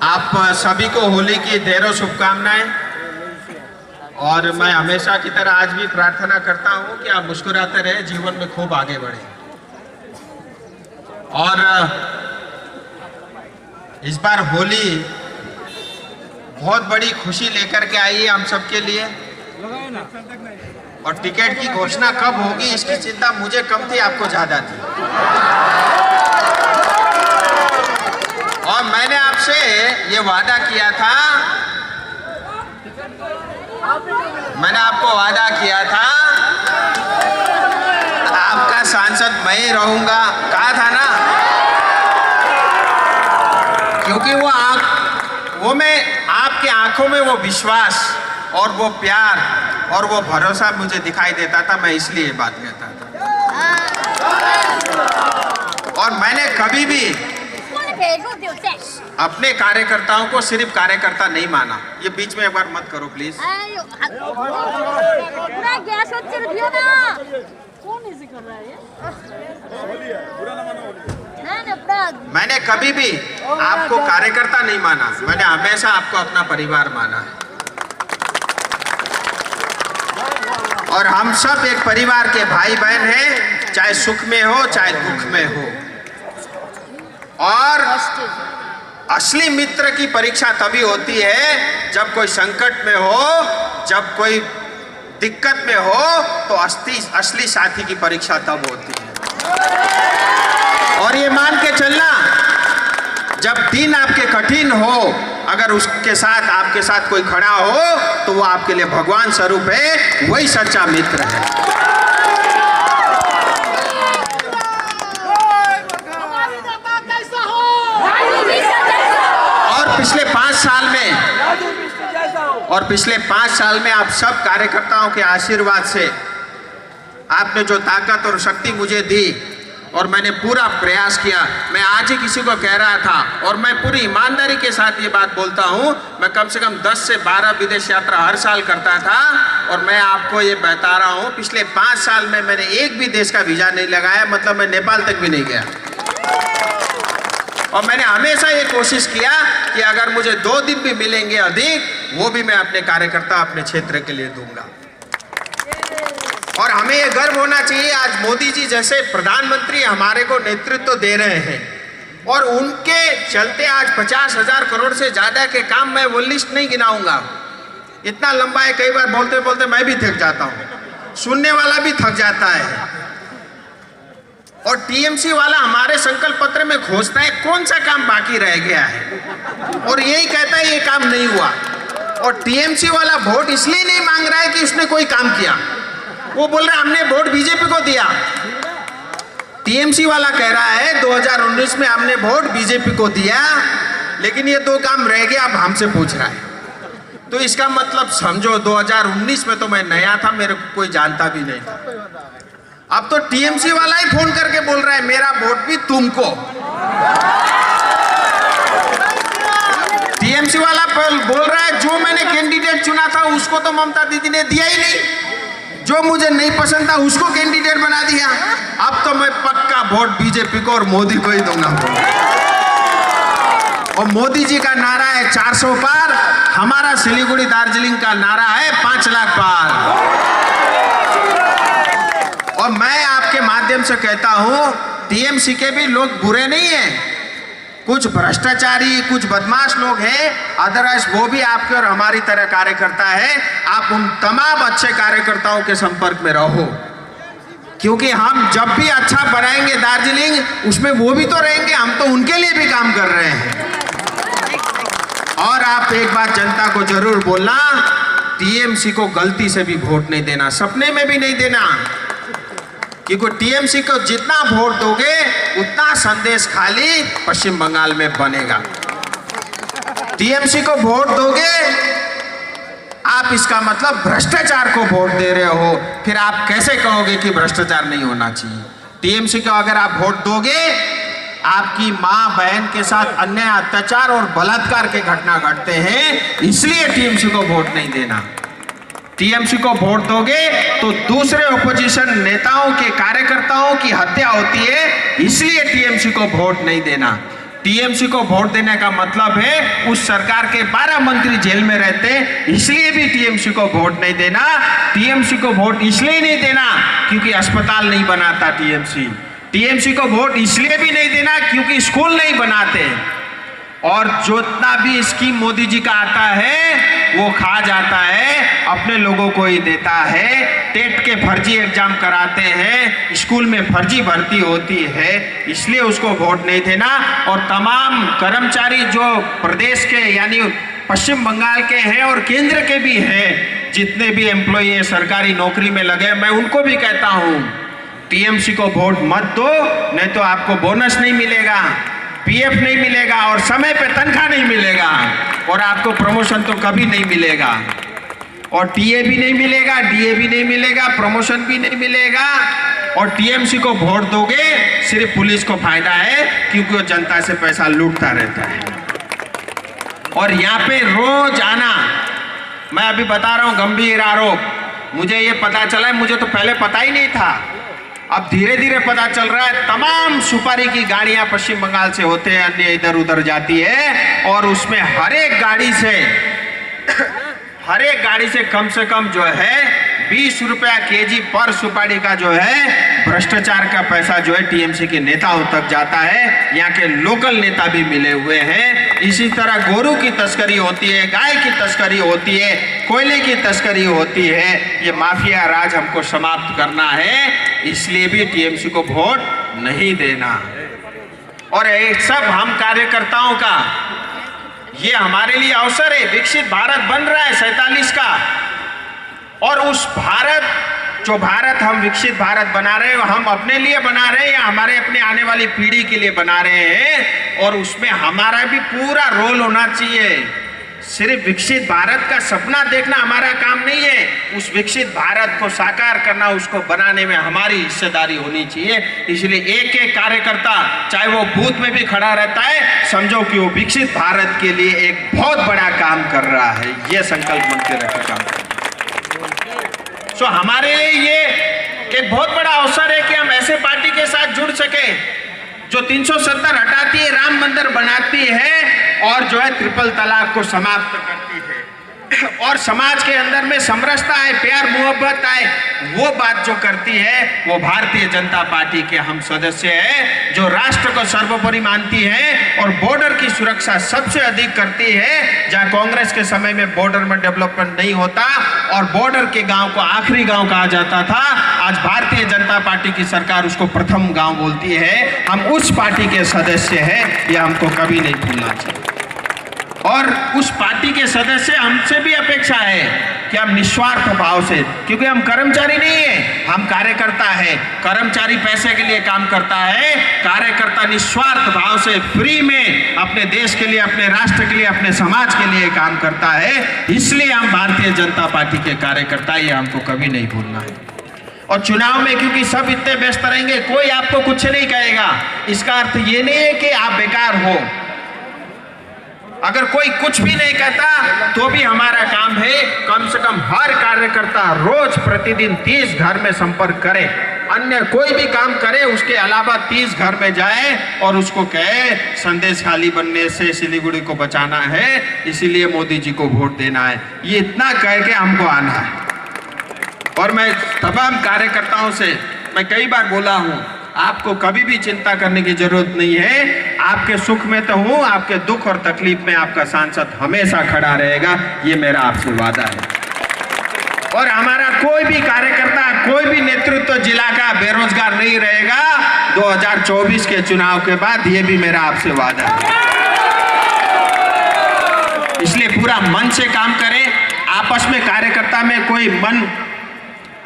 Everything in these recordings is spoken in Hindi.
आप सभी को होली की ढेरों शुभकामनाएं। और मैं हमेशा की तरह आज भी प्रार्थना करता हूं कि आप मुस्कुराते रहे, जीवन में खूब आगे बढ़े। और इस बार होली बहुत बड़ी खुशी लेकर के आई है हम सबके लिए। और टिकट की घोषणा कब होगी इसकी चिंता मुझे कम थी, आपको ज्यादा थी। और मैंने आपसे ये वादा किया था, मैंने आपको वादा किया था आपका सांसद मैं ही रहूंगा, कहा था ना। क्योंकि वो मैं आपके आंखों में वो विश्वास और वो प्यार और वो भरोसा मुझे दिखाई देता था, मैं इसलिए बात कहता था। और मैंने कभी भी अपने कार्यकर्ताओं को सिर्फ कार्यकर्ता नहीं माना। ये बीच में एक बार मत करो प्लीज। मैंने कभी भी आपको कार्यकर्ता नहीं माना, मैंने हमेशा आपको अपना परिवार माना है। और हम सब एक परिवार के भाई बहन हैं, चाहे सुख में हो चाहे दुख में हो। और असली मित्र की परीक्षा तभी होती है जब कोई संकट में हो, जब कोई दिक्कत में हो, तो असली साथी की परीक्षा तब होती है। और ये मान के चलना, जब दिन आपके कठिन हो, अगर उसके साथ आपके साथ कोई खड़ा हो तो वो आपके लिए भगवान स्वरूप है, वही सच्चा मित्र है। पिछले 5 साल में आप सब कार्यकर्ताओं के आशीर्वाद से आपने जो ताकत और शक्ति मुझे दी और मैंने पूरा प्रयास किया। मैं आज ही किसी को कह रहा था और मैं पूरी ईमानदारी के साथ ये बात बोलता हूँ, मैं कम से कम 10 से 12 विदेश यात्रा हर साल करता था। और मैं आपको ये बता रहा हूँ, पिछले 5 साल में मैंने एक भी देश का वीजा नहीं लगाया, मतलब मैं नेपाल तक भी नहीं गया। और मैंने हमेशा ये कोशिश किया कि अगर मुझे 2 दिन भी मिलेंगे अधिक, वो भी मैं अपने कार्यकर्ता अपने क्षेत्र के लिए दूंगा। और हमें ये गर्व होना चाहिए, आज मोदी जी जैसे प्रधानमंत्री हमारे को नेतृत्व दे रहे हैं और उनके चलते आज 50,000 करोड़ से ज्यादा के काम, मैं वो लिस्ट नहीं गिनाऊंगा, इतना लंबा है, कई बार बोलते बोलते मैं भी थक जाता हूँ, सुनने वाला भी थक जाता है। और टीएमसी वाला हमारे संकल्प पत्र में घोषणा है कौन सा काम बाकी रह गया है और यही कहता है ये काम नहीं हुआ। और टीएमसी वाला वोट इसलिए नहीं मांग रहा है कि उसने कोई काम किया, वो बोल रहा है हमने वोट बीजेपी को दिया। टीएमसी वाला कह रहा है 2019 में हमने वोट बीजेपी को दिया, लेकिन ये 2 काम रह गया, अब हमसे पूछ रहा है। तो इसका मतलब समझो 2019 में तो मैं नया था, मेरे को कोई जानता भी नहीं था। अब तो टीएमसी वाला ही फोन करके बोल रहा है मेरा वोट भी तुमको। टीएमसी वाला बोल रहा है जो मैंने कैंडिडेट चुना था उसको तो ममता दीदी ने दिया ही नहीं, जो मुझे नहीं पसंद था उसको कैंडिडेट बना दिया। अब तो मैं पक्का वोट बीजेपी को और मोदी को ही दूंगा। और मोदी जी का नारा है 400 पार, हमारा सिलीगुड़ी दार्जिलिंग का नारा है 5 लाख पार। और मैं आपके माध्यम से कहता हूं, टीएमसी के भी लोग बुरे नहीं हैं, कुछ भ्रष्टाचारी, कुछ बदमाश लोग हैं, अदरवाइज वो भी आपके और हमारी तरह कार्यकर्ता है। आप उन तमाम अच्छे कार्यकर्ताओं के संपर्क में रहो, क्योंकि हम जब भी अच्छा बनाएंगे दार्जिलिंग, उसमें वो भी तो रहेंगे, हम तो उनके लिए भी काम कर रहे हैं। और आप एक बात जनता को जरूर बोलना, टीएमसी को गलती से भी वोट नहीं देना, सपने में भी नहीं देना, क्योंकि टीएमसी को जितना वोट दोगे उतना संदेश खाली पश्चिम बंगाल में बनेगा। टीएमसी को वोट दोगे आप, इसका मतलब भ्रष्टाचार को वोट दे रहे हो, फिर आप कैसे कहोगे कि भ्रष्टाचार नहीं होना चाहिए। टीएमसी को अगर आप वोट दोगे, आपकी माँ बहन के साथ अन्याय, अत्याचार और बलात्कार के घटना घटते हैं, इसलिए टीएमसी को वोट नहीं देना। टीएमसी को वोट दोगे तो दूसरे ओपोजिशन नेताओं के कार्यकर्ताओं की हत्या होती है, इसलिए टीएमसी को वोट नहीं देना। टीएमसी को वोट देने का मतलब है उस सरकार के 12 मंत्री जेल में रहते, इसलिए भी टीएमसी को वोट नहीं देना। टीएमसी को वोट इसलिए नहीं देना क्योंकि अस्पताल नहीं बनाता टीएमसी। टीएमसी को वोट इसलिए भी नहीं देना क्योंकि स्कूल नहीं बनाते। और जितना भी स्कीम मोदी जी का आता है वो खा जाता है, अपने लोगों को ही देता है। टेट के फर्जी एग्जाम कराते हैं, स्कूल में फर्जी भर्ती होती है, इसलिए उसको वोट नहीं देना। और तमाम कर्मचारी जो प्रदेश के यानी पश्चिम बंगाल के हैं और केंद्र के भी हैं, जितने भी एम्प्लॉय सरकारी नौकरी में लगे, मैं उनको भी कहता हूँ टीएमसी को वोट मत दो, नहीं तो आपको बोनस नहीं मिलेगा, पीएफ नहीं मिलेगा और समय पे तनख्वाह नहीं मिलेगा और आपको प्रमोशन तो कभी नहीं मिलेगा और टीए भी नहीं मिलेगा, डीए भी नहीं मिलेगा, प्रमोशन भी नहीं मिलेगा। और टीएमसी को वोट दोगे सिर्फ पुलिस को फायदा है क्योंकि वो जनता से पैसा लूटता रहता है। और यहाँ पे रोज आना, मैं अभी बता रहा हूँ गंभीर आरोप, मुझे ये पता चला है, मुझे तो पहले पता ही नहीं था, अब धीरे धीरे पता चल रहा है। तमाम सुपारी की गाड़ियां पश्चिम बंगाल से होते हैं, अन्य इधर उधर जाती है और उसमें हर एक गाड़ी से कम जो है 20 रुपया केजी पर सुपारी का जो है भ्रष्टाचार का पैसा जो है टीएमसी के नेताओं तक जाता है। यहाँ के लोकल नेता भी मिले हुए हैं। इसी तरह गोरू की तस्करी होती है, गाय की तस्करी होती है, कोयले की तस्करी होती है। ये माफिया राज हमको समाप्त करना है, इसलिए भी टीएमसी को वोट नहीं देना। और एक सब हम कार्यकर्ताओं का ये हमारे लिए अवसर है। विकसित भारत बन रहा है 47 का, और उस भारत जो भारत हम विकसित भारत बना रहे हैं, हम अपने लिए बना रहे हैं या हमारे अपने आने वाली पीढ़ी के लिए बना रहे हैं, और उसमें हमारा भी पूरा रोल होना चाहिए। सिर्फ विकसित भारत का सपना देखना हमारा काम नहीं है, उस विकसित भारत को साकार करना, उसको बनाने में हमारी हिस्सेदारी होनी चाहिए। इसलिए एक एक कार्यकर्ता चाहे वो बूथ में भी खड़ा रहता है, समझो कि वो विकसित भारत के लिए एक बहुत बड़ा काम कर रहा है, ये संकल्प मन के रखे काम। सो हमारे लिए ये एक बहुत बड़ा अवसर है कि हम ऐसे पार्टी के साथ जुड़ सके जो 370 हटाती है, राम मंदिर बनाती है और जो है ट्रिपल तलाक को समाप्त करती है और समाज के अंदर में समरसता है, प्यार मोहब्बत है, वो बात जो करती है वो भारतीय जनता पार्टी के हम सदस्य हैं, जो राष्ट्र को सर्वोपरि मानती है और बॉर्डर की सुरक्षा सबसे अधिक करती है। जहां कांग्रेस के समय में बॉर्डर में डेवलपमेंट नहीं होता और बॉर्डर के गांव को आखिरी गांव कहा जाता था, आज भारतीय जनता पार्टी की सरकार उसको प्रथम गांव बोलती है। हम उस पार्टी के सदस्य हैं, यह हमको कभी नहीं भूलना चाहिए। और उस पार्टी के सदस्य हमसे भी अपेक्षा है कि हम निस्वार्थ भाव से, क्योंकि हम कर्मचारी नहीं है, हम कार्यकर्ता है। कर्मचारी पैसे के लिए काम करता है, कार्यकर्ता निस्वार्थ भाव से फ्री में अपने देश के लिए, अपने राष्ट्र के लिए, अपने समाज के लिए काम करता है। इसलिए हम भारतीय जनता पार्टी के कार्यकर्ता, ये हमको कभी नहीं भूलना है। और चुनाव में क्योंकि सब इतने व्यस्त रहेंगे, कोई आपको कुछ नहीं कहेगा, इसका अर्थ ये नहीं है कि आप बेकार हो। अगर कोई कुछ भी नहीं कहता तो भी हमारा काम है कम से कम हर कार्यकर्ता रोज प्रतिदिन 30 घर में संपर्क करे, अन्य कोई भी काम करे उसके अलावा 30 घर में जाए और उसको कहे संदेश खाली बनने से सिलीगुड़ी को बचाना है, इसीलिए मोदी जी को वोट देना है। ये इतना कह के हमको आना है। और मैं तमाम कार्यकर्ताओं से मैं कई बार बोला हूँ, आपको कभी भी चिंता करने की जरूरत नहीं है। आपके सुख में तो हूँ, आपके दुख और तकलीफ में आपका सांसद हमेशा खड़ा रहेगा, ये मेरा आपसे वादा है। और हमारा कोई भी कार्यकर्ता, कोई भी नेतृत्व जिला का बेरोजगार नहीं रहेगा 2024 के चुनाव के बाद, ये भी मेरा आपसे वादा है। इसलिए पूरा मन से काम करें। आपस में कार्यकर्ता में कोई मन,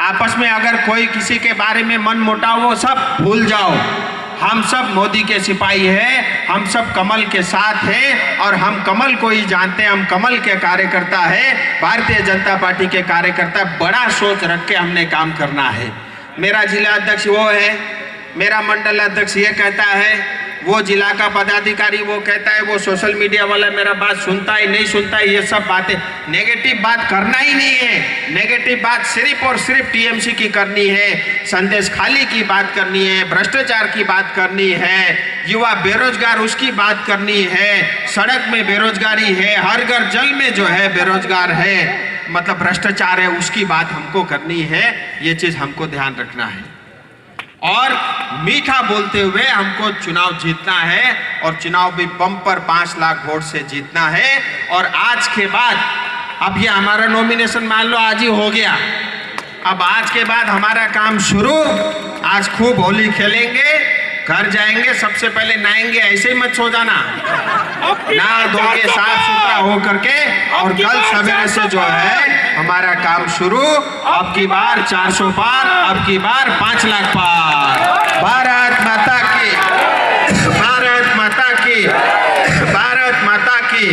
आपस में अगर कोई किसी के बारे में मन मुटाव हो, सब भूल जाओ। हम सब मोदी के सिपाही हैं, हम सब कमल के साथ हैं और हम कमल को ही जानते हैं, हम कमल के कार्यकर्ता हैं। भारतीय जनता पार्टी के कार्यकर्ता बड़ा सोच रख के हमने काम करना है। मेरा जिला अध्यक्ष वो है, मेरा मंडल अध्यक्ष ये कहता है, वो जिला का पदाधिकारी वो कहता है, वो सोशल मीडिया वाला मेरा बात सुनता है नहीं सुनता है, ये सब बातें नेगेटिव बात करना ही नहीं है। नेगेटिव बात सिर्फ और सिर्फ टीएमसी की करनी है, संदेश खाली की बात करनी है, भ्रष्टाचार की बात करनी है, युवा बेरोजगार उसकी बात करनी है, सड़क में बेरोजगारी है, हर घर जल में जो है बेरोजगार है, मतलब भ्रष्टाचार है, उसकी बात हमको करनी है। ये चीज हमको ध्यान रखना है और मीठा बोलते हुए हमको चुनाव जीतना है और चुनाव भी बम्पर 5 लाख वोट से जीतना है। और आज के बाद अब ये हमारा नॉमिनेशन मान लो आज ही हो गया, अब आज के बाद हमारा काम शुरू। आज खूब होली खेलेंगे, घर जाएंगे, सबसे पहले नहाएंगे, ऐसे ही मत सो जाना, नहा धो के साफ सुथरा हो करके और कल सवेरे से जो है हमारा काम शुरू। अब की बार 400 पार, अब की बार 5 लाख पार। भारत माता की, भारत माता की, भारत माता की।